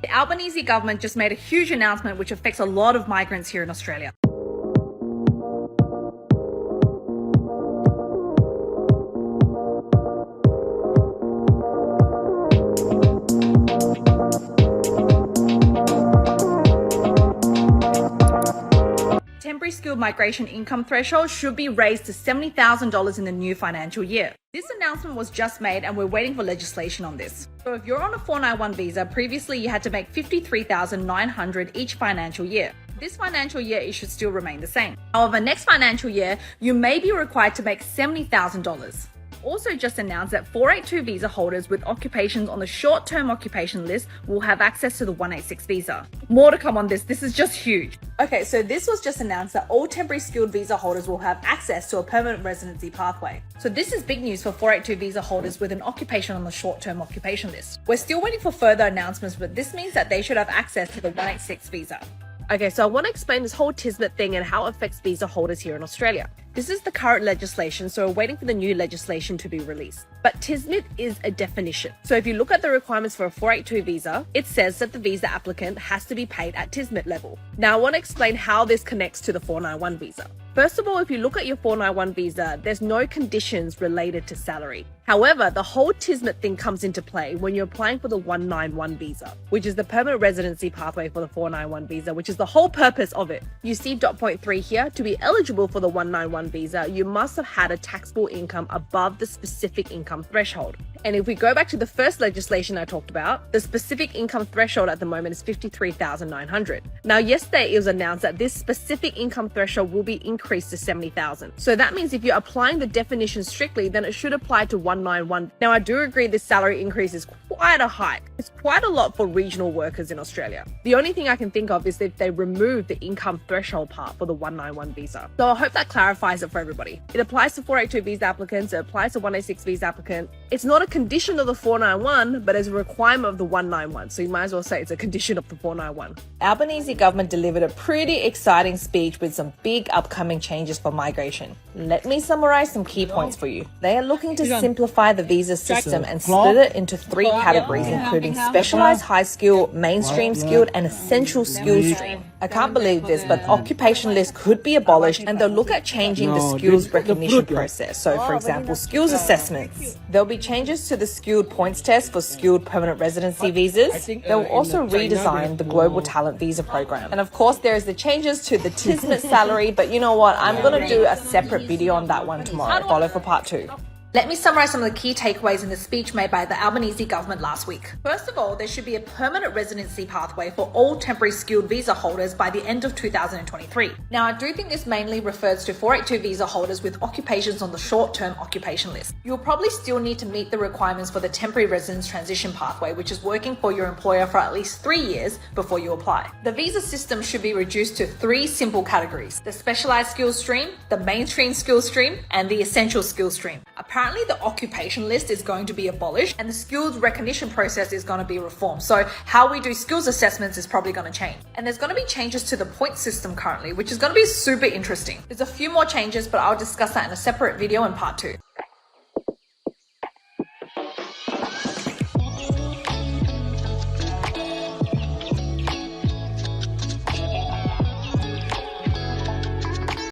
The Albanese government just made a huge announcement which affects a lot of migrants here in Australia. Temporary skilled migration income threshold should be raised to $70,000 in the new financial year. This announcement was just made and we're waiting for legislation on this. So if you're on a 491 visa, previously you had to make $53,900 each financial year. This financial year, it should still remain the same. However, next financial year, you may be required to make $70,000. Also just announced that 482 visa holders with occupations on the short-term occupation list will have access to the 186 visa. More to come on this. This is just huge. Okay, so this was just announced that all temporary skilled visa holders will have access to a permanent residency pathway. So this is big news for 482 visa holders with an occupation on the short-term occupation list. We're still waiting for further announcements, but this means that they should have access to the 186 visa. Okay, so I want to explain this whole TSMIT thing and how it affects visa holders here in Australia. This is the current legislation, so we're waiting for the new legislation to be released. But TSMIT is a definition. So if you look at the requirements for a 482 visa, it says that the visa applicant has to be paid at TSMIT level. Now I want to explain how this connects to the 491 visa. First of all, if you look at your 491 visa, there's no conditions related to salary. However, the whole TSMIT thing comes into play when you're applying for the 191 visa, which is the permanent residency pathway for the 491 visa, which is the whole purpose of it. You see dot point 3 here, to be eligible for the 191 visa, you must have had a taxable income above the specific income threshold. And if we go back to the first legislation I talked about, the specific income threshold at the moment is $53,900. Now, yesterday it was announced that this specific income threshold will be increased to $70,000. So that means if you're applying the definition strictly, then it should apply to 191. Now, I do agree this salary increase is quite a hike. It's quite a lot for regional workers in Australia. The only thing I can think of is if they remove the income threshold part for the 191 visa. So I hope that clarifies it for everybody. It applies to 482 visa applicants, it applies to 186 visa applicant. It's not a condition of the 491, but as a requirement of the 191. So you might as well say it's a condition of the 491. Albanese government delivered a pretty exciting speech with some big upcoming changes for migration. Let me summarize some key points for you. They are looking to simplify the visa system and split it into 3 categories, including specialized high skill, mainstream skilled, and essential skills stream. I can't believe this, but occupation list could be abolished and they'll look at changing the skills recognition process. So for example, skills assessments. There'll be changes to the skilled points test for skilled permanent residency visas. They'll also redesign the global talent visa program. And of course, there's the changes to the TSMIT salary, but you know what? I'm going to do a separate video on that one tomorrow. Follow for part 2. Let me summarize some of the key takeaways in the speech made by the Albanese government last week. First of all, there should be a permanent residency pathway for all temporary skilled visa holders by the end of 2023. Now, I do think this mainly refers to 482 visa holders with occupations on the short-term occupation list. You'll probably still need to meet the requirements for the temporary residence transition pathway, which is working for your employer for at least 3 years before you apply. The visa system should be reduced to 3 simple categories: the specialized skills stream, the mainstream skills stream, and the essential skills stream. Apparently, the occupation list is going to be abolished and the skills recognition process is going to be reformed. So how we do skills assessments is probably going to change. And there's going to be changes to the point system currently, which is going to be super interesting. There's a few more changes, but I'll discuss that in a separate video in part 2.